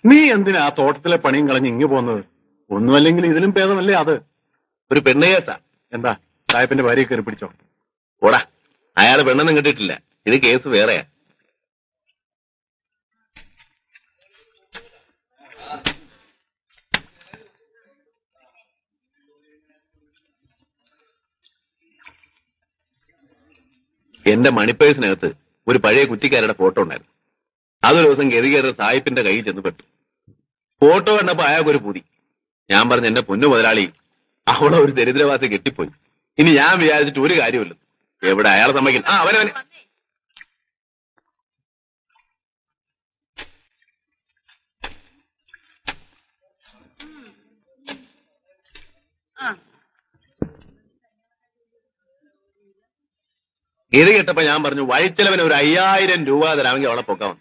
നീ എന്തിനാ ആ തോട്ടത്തിലെ പണിയും കളഞ്ഞ് ഇങ്ങ് പോകുന്നത്? ഒന്നുമല്ലെങ്കിൽ ഇതിലും ഭേദമല്ലേ അത്. ഒരു പെണ്ണ് കേസാ. എന്താ സാഹിബിന്റെ ഭാര്യയെ കയറി പിടിച്ചോ? ഓടാ, അയാള് പെണ്ണൊന്നും കിട്ടിയിട്ടില്ല. ഇത് കേസ് വേറെയാ. എന്റെ മണിപ്പേഴ്സിനകത്ത് ഒരു പഴയ കുറ്റിക്കാരുടെ ഫോട്ടോ ഉണ്ടായിരുന്നു. അതൊരു ദിവസം ഗതികേറി സാഹിബിന്റെ കയ്യിൽ ചെന്ന് പെട്ടു. ഫോട്ടോ കണ്ടപ്പോ അയാൾക്കൊരു പൂതി. ഞാൻ പറഞ്ഞു, എന്റെ പൊന്നു മുതലാളി, അവളെ ഒരു ദരിദ്രവാസി കെട്ടിപ്പോയി. ഇനി ഞാൻ വിചാരിച്ചിട്ട് ഒരു കാര്യമില്ല. എവിടെ അയാളെ സമ്മതിക്കും? അവനവന് ഇത് കേട്ടപ്പോ ഞാൻ പറഞ്ഞു, വഴിച്ചെലവിന് ഒരു 5000 രൂപ തരാമെങ്കിൽ അവളെ പൊക്കാം.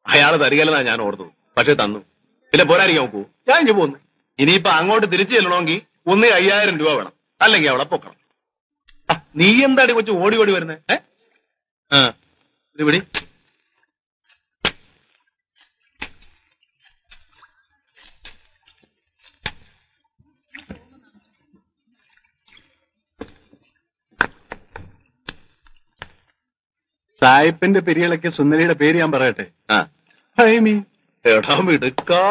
അയാള് തരികല്ലെന്നാ ഞാൻ ഓർത്തത്. പക്ഷെ തന്നു. പിന്നെ പോരായിരിക്കും നോക്കൂ, ഞാൻ ഇനി പോന്നു. ഇനിയിപ്പോ അങ്ങോട്ട് തിരിച്ചു ചെല്ലണമെങ്കിൽ 5000 രൂപ വേണം, അല്ലെങ്കിൽ അവളെ പൊക്കണം. നീ എന്താടി കൊച്ചു ഓടി ഓടി വരുന്നേ? ഇത് പിടി. സായിപ്പിന്റെ പെരിയളയ്ക്ക് സുന്ദരിയുടെ പേര് ഞാൻ പറയട്ടെ. ഹൈമി. എടാ മിടുക്കാ.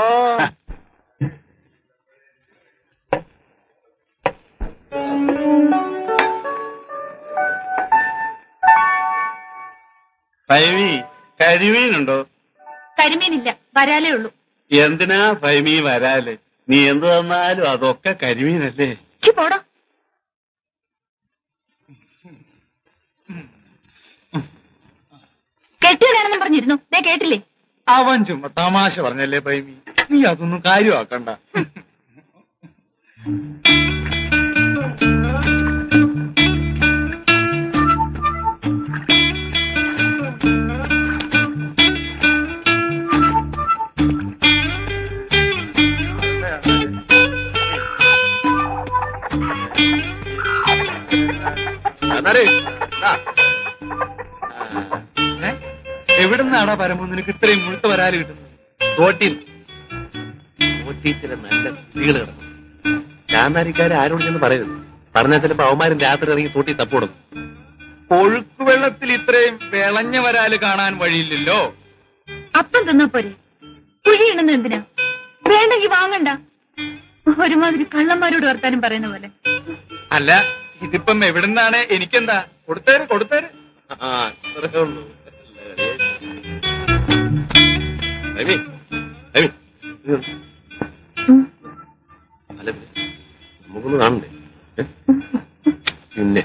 ഫൈമി, കരിമീനുണ്ടോ? കരിമീനില്ല, വരാലേ ഉള്ളൂ. എന്തിനാ ഫൈമി വരാല്? നീ എന്ത് തന്നാലും അതൊക്കെ കരിമീനല്ലേ? പോടോ. കെട്ടിയതാണെന്നും പറഞ്ഞിരുന്നു, ദേ കേട്ടില്ലേ? അവൻ ചുമ്മാ തമാശ പറഞ്ഞല്ലേ ഫൈമി, നീ അതൊന്നും കാര്യമാക്കണ്ട. എവിടുന്നാടാ പരമോ നിനക്ക് ഇത്രയും മുഴുത്ത വരാല് കിട്ടുന്നത്? തോട്ടി ചില നല്ല സ്ത്രീകൾ കിടന്നു. ചാന്നാരിക്കാരെ ആരോട് ചെന്ന് പറയരുത്. പറഞ്ഞാൽ ചിലപ്പോ അവന്മാരും രാത്രി ഇറങ്ങി തോട്ടി തപ്പോടുന്നു. ഒഴുക്കുവെള്ളത്തിൽ ഇത്രയും വിളഞ്ഞ വരാല് കാണാൻ വഴിയില്ലല്ലോ. അപ്പം തിന്നാ പോരെ, കുഴിയിടുന്ന എന്തിനാ? വേണ്ടെങ്കി വാങ്ങണ്ട. ഒരുമാതിരി കള്ളന്മാരോട് വർത്താനം പറയുന്ന പോലെ. അല്ല, ഇതിപ്പം എവിടുന്നാണ്? എനിക്കെന്താ? കൊടുത്തേര് കൊടുത്തേര്. നമുക്കൊന്ന് കാണണ്ടേ? പിന്നെ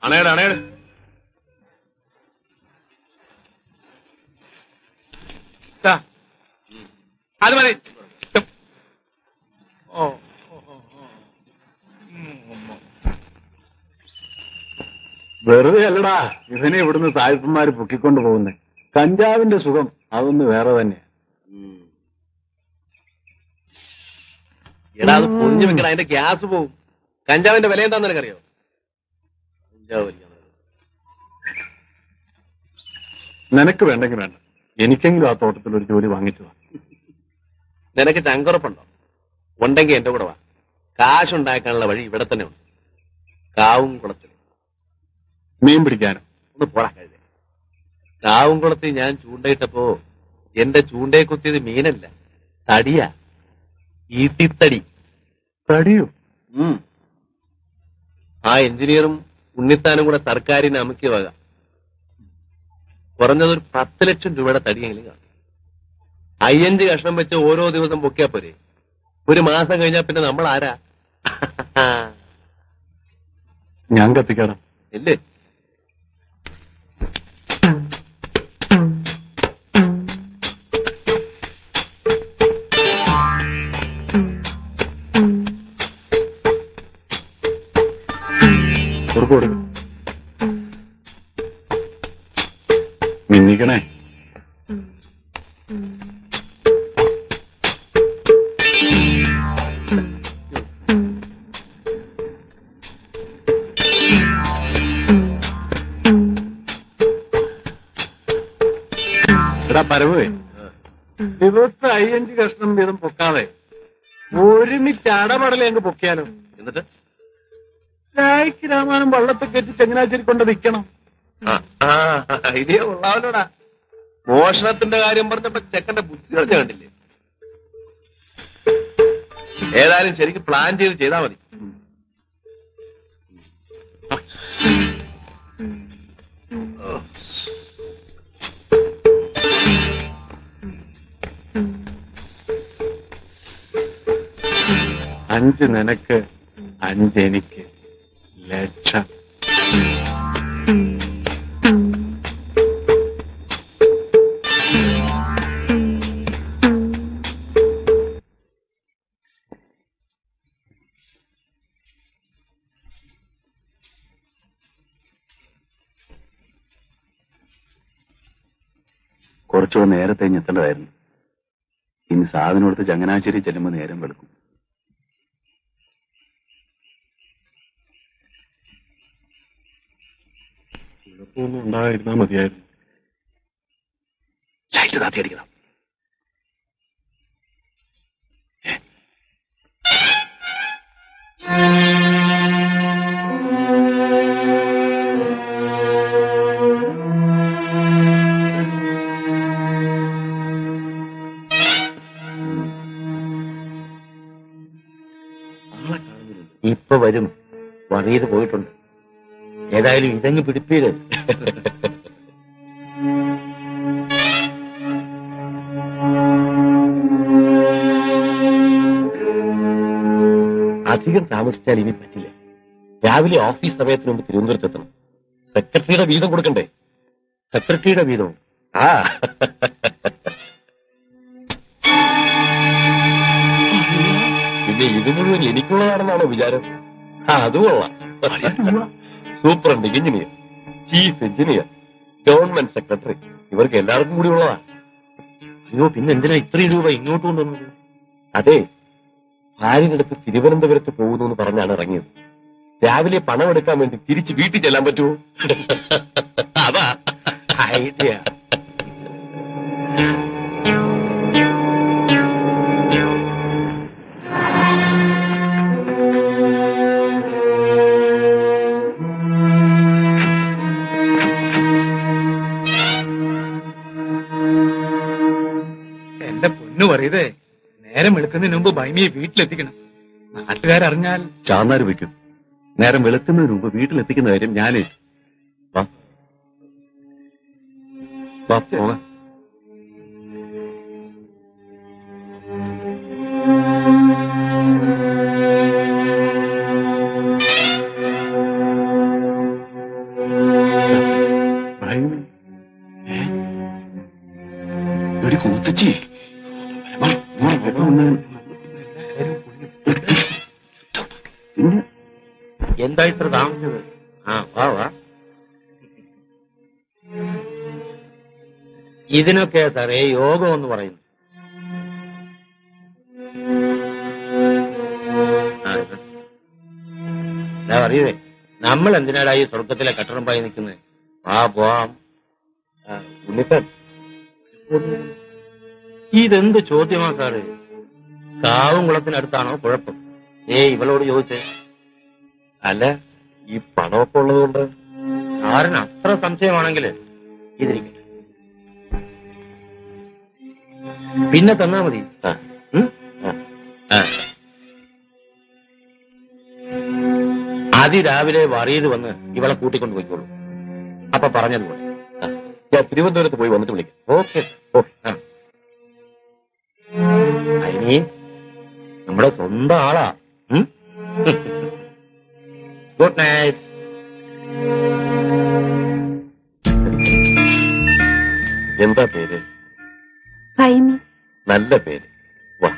അണയുടെ അണയുടെ അത് മതി. വെറുതെ അല്ലടാ ഇവനെ ഇവിടുന്ന് സായിപ്പന്മാര് പൊക്കിക്കൊണ്ട് പോകുന്നേ. കഞ്ചാവിന്റെ സുഖം അതൊന്ന് വേറെ തന്നെയാ. എടാ, അത് പൊളിഞ്ഞു വെക്കണം, അതിന്റെ ഗ്യാസ് പോവും. കഞ്ചാവിന്റെ വില എന്താന്ന് നിനക്കറിയോ? കഞ്ചാവ് നിനക്ക് വേണ്ടെങ്കിൽ വേണ്ട, എനിക്കെങ്കിലും ആ തോട്ടത്തിൽ ഒരു ജോലി വാങ്ങിച്ചു. നിനക്ക് ചങ്കുറപ്പുണ്ടോ? ഉണ്ടെങ്കിൽ എന്റെ കൂടെ വാ. കാശുണ്ടാക്കാനുള്ള വഴി ഇവിടെ തന്നെ ഉണ്ട്. കാവും കുളത്തിൽ മീൻ പിടിക്കാനോ? ഒന്ന് പോടാ കഴുതേ. കാവും കുളത്തിൽ ഞാൻ ചൂണ്ടയിട്ടപ്പോ എന്റെ ചൂണ്ടയെ കുത്തിയത് മീനല്ല, തടിയാ. ഈട്ടിത്തടി. തടിയോ? ആ എഞ്ചിനീയറും ഉണ്ണിത്താനും കൂടെ സർക്കാരിന് അമുക്കിയ വക. കുറഞ്ഞതൊരു 10 ലക്ഷം രൂപയുടെ തടിയെങ്കിലും കാണും. 5 കഷ്ണം വെച്ച് ഓരോ ദിവസം പൊക്കിയാ പോരെ? ഒരു മാസം കഴിഞ്ഞാൽ പിന്നെ നമ്മൾ ആരാ? ഞാൻ കത്തിക്കണം ഇല്ലേ? കൊടുക്കും. മിന്നിക്കണേ. എടാ പരവേ, ദിവസം 5 കഷ്ണം വീതം പൊക്കാതെ ഒരുമിച്ച് അടപടലെ അങ്ങ് പൊക്കിയാലോ? എന്നിട്ട് ചായക്ക് രാമാനം വള്ളത്തെ കയറ്റി ചങ്ങനാശ്ശേരി കൊണ്ട് വിൽക്കണം. ഐഡിയ കൊള്ളാവല്ലോടാ. മോഷണത്തിന്റെ കാര്യം പറഞ്ഞപ്പോ ചെക്കന്റെ ബുദ്ധി കളിച്ച കണ്ടില്ലേ? ഏതായാലും ശരിക്കും പ്ലാൻ ചെയ്ത് ചെയ്താൽ മതി. അഞ്ച് നിനക്ക്, 5 എനിക്ക്, ലക്ഷം. കുറച്ചുകൂടെ നേരത്തെ എത്തേണ്ടതായിരുന്നു. ഇനി സാധനം എടുത്ത് ചങ്ങനാശ്ശേരി ചെല്ലുമ്പോ നേരം വെളുക്കും. കുഴപ്പമൊന്നും ഉണ്ടായിരുന്നാ മതിയായിരുന്നു. ലൈറ്റ് താത്തി അടിക്കണം. ഇപ്പൊ വരും. വറിയത് പോയിട്ടുണ്ട്. ഏതായാലും ഇതങ്ങ് പിടിപ്പീര്. അധികം താമസിച്ചാൽ ഇനി പറ്റില്ല. രാവിലെ ഓഫീസ് സമയത്തിന് മുമ്പ് തിരുവനന്തപുരത്തെത്തണം. സെക്രട്ടറിയുടെ വീതം കൊടുക്കണ്ടേ? സെക്രട്ടറിയുടെ വീതവും പിന്നെ ഇത് മുഴുവൻ എനിക്കുള്ളതാണെന്നാണോ വിചാരം? അത് കൊള്ളാം. Superintendent, engineer, chief engineer, government secretary, ഇവർക്ക് എല്ലാവർക്കും കൂടി ഉള്ളതാ. അയ്യോ, പിന്നെ എന്തിനാ ഇത്രയും രൂപ ഇങ്ങോട്ട് കൊണ്ടുവന്നത്? അതെ, ഭാര്യനടുത്ത് തിരുവനന്തപുരത്ത് പോകുന്നു എന്ന് പറഞ്ഞാണ് ഇറങ്ങിയത്. രാവിലെ പണം എടുക്കാൻ വേണ്ടി തിരിച്ച് വീട്ടിൽ ചെല്ലാൻ പറ്റുമോ? അതാ ഐഡിയ. എന്റെ പൊന്നു പറയതേ, നേരം വെളുക്കുന്നതിന് മുമ്പ് ഭൈമിയെ വീട്ടിലെത്തിക്കണം. നാട്ടുകാരറിഞ്ഞാൽ ചാന്നാര് വയ്ക്കും. നേരം വെളുക്കുന്നതിന് മുമ്പ് വീട്ടിലെത്തിക്കുന്ന കാര്യം ഞാനേ. പോകാം. ഒരു കൂത്തച്ചി എന്താ ഇത്ര താമസിച്ചത്? വാ വാ. ഇതിനൊക്കെയാ സാറേ യോഗം എന്ന് പറയുന്നു. എന്താ പറയേ, നമ്മൾ എന്തിനാടാ ഈ സ്വർഗത്തിലെ കട്ടണം പായി നിൽക്കുന്നത്? പോവാം. ഉണ്ണിപ്പൻ, ഇതെന്ത് ചോദ്യമാ സാറ്? കാവും കുളത്തിനടുത്താണോ കുഴപ്പം? ഇവളോട് ചോദിച്ചേ. അല്ല, ഈ പണമൊക്കെ ഉള്ളതുകൊണ്ട് സാറിന് അത്ര സംശയമാണെങ്കിൽ ഇതിരിക്കട്ടെ, പിന്നെ തന്നാ മതി. അതിരാവിലെ വറിയത് വന്ന് ഇവളെ കൂട്ടിക്കൊണ്ട് പോയിക്കോളൂ. അപ്പൊ പറഞ്ഞതുപോലെ ഞാൻ തിരുവനന്തപുരത്ത് പോയി വന്നിട്ട് വിളിക്കാം. ഓക്കെ. അതിനി നമ്മുടെ സ്വന്തം ആളാ. Good night. എന്താ പേര്? ഭൈമി. നല്ല പേര്. വാ.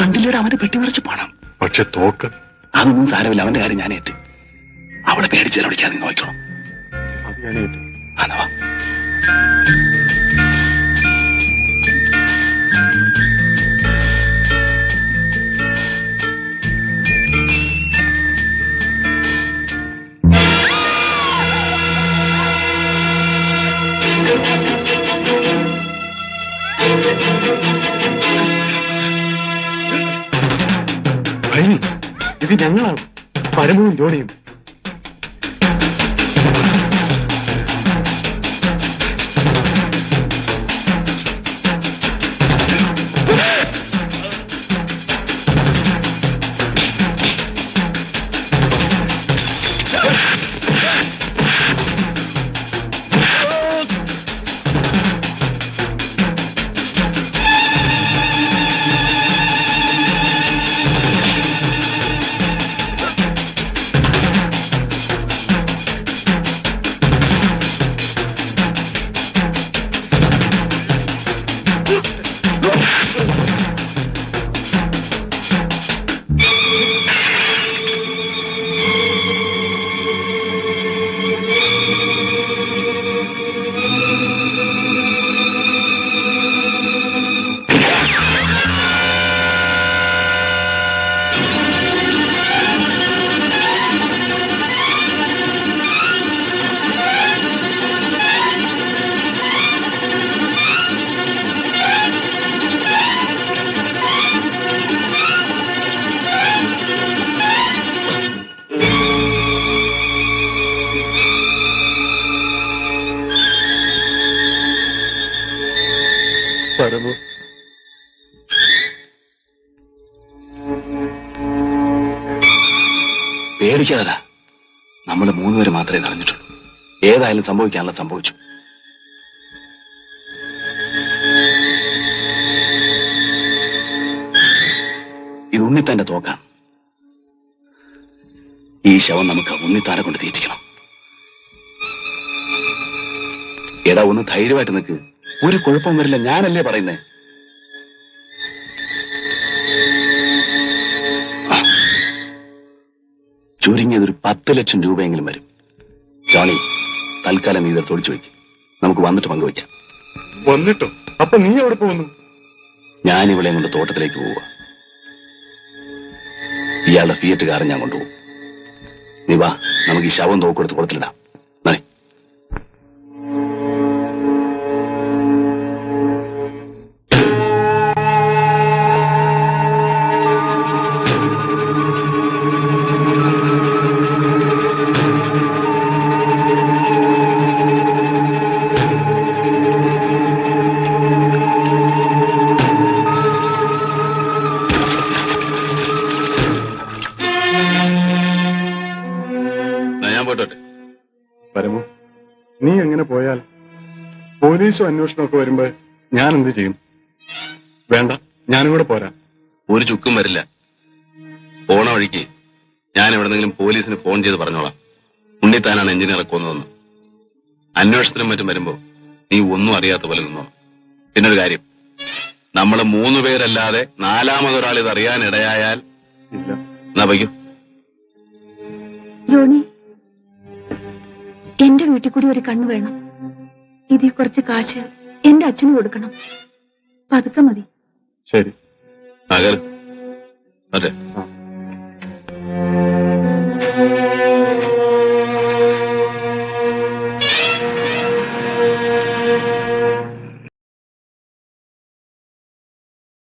കണ്ടില്ലേടാ അവന്റെ പെട്ടി നിറച്ച് പണം. പക്ഷെ തോക്ക് അതൊന്നും സാരമില്ല, അവന്റെ കാര്യം ഞാൻ ഏറ്റ്. അവളെ പേടിച്ചാൽ വിളിക്കാതെ നീ നോക്കണം. അത് ഞാൻ ഏറ്റു. അനവാ ഭൈമി, ഇത് ഞങ്ങളാണ്, പരമവും ജോണിയും. പരമു, പേടിക്കാതാ. നമ്മള് 3 പേര് മാത്രമേ അറിഞ്ഞിട്ടുള്ളൂ. ഏതായാലും സംഭവിക്കാനുള്ള സംഭവിച്ചു. ഇത് ഉണ്ണിത്താന്റെ തോക്കാണ്. ഈ ശവം നമുക്ക് ഉണ്ണിത്താനെ കൊണ്ട് തീറ്റിക്കണം. എടാ, ഒന്ന് ധൈര്യമായിട്ട് നിൽക്ക്. ഒരു കുഴപ്പം വരില്ല, ഞാനല്ലേ പറയുന്നേ. ചുരുങ്ങിയതൊരു 10 ലക്ഷം രൂപയെങ്കിലും വരും. ജോണി, തൽക്കാലം നീ ഇതൊരു തൊളിച്ചു വയ്ക്കും. നമുക്ക് വന്നിട്ട് പങ്കുവയ്ക്കാം. വന്നിട്ടോ? അപ്പൊ നീ എവിടെ പോകുന്നു? ഞാൻ ഇവളെയും കൊണ്ട് തോട്ടത്തിലേക്ക് പോവുക. ഇയാളുടെ ഫിയറ്റ് കാരൻ ഞാൻ കൊണ്ടുപോകും. നീ വാ, നമുക്ക് ഈ ശവം തോക്കെടുത്ത് കൊടുത്തിടാം. നേ, ഞാൻ പോയിട്ടോട്ടെ. പരമു, നീ എങ്ങനെ പോയാൽ പോലീസും അന്വേഷണമൊക്കെ വരുമ്പോ ഞാൻ എന്ത് ചെയ്യും? വേണ്ട, ഞാനും കൂടെ പോരാ. ഒരു ചുക്കും വരില്ല. പോണ വഴിക്ക് ഞാൻ എവിടെന്നെങ്കിലും പോലീസിന് ഫോൺ ചെയ്ത് പറഞ്ഞോളാം, ഉണ്ണിത്താനാണ് എഞ്ചിനീയറെ കൊന്നതെന്ന്. അന്വേഷണത്തിനും മറ്റും വരുമ്പോ നീ ഒന്നും അറിയാത്ത പോലെ നിന്നോ. പിന്നൊരു കാര്യം, നമ്മള് 3 പേരല്ലാതെ 4മതൊരാൾ ഇത് അറിയാനിടയായാൽ ഇല്ല. എന്നാ വയ്ക്കും. ജോണി, എന്റെ വീട്ടിൽ കൂടി ഒരു കണ്ണ് വേണം. ഇതിൽ കുറച്ച് കാശ് എന്റെ അച്ഛന് കൊടുക്കണം. പതുക്കെ മതി. ശരി. അകൽ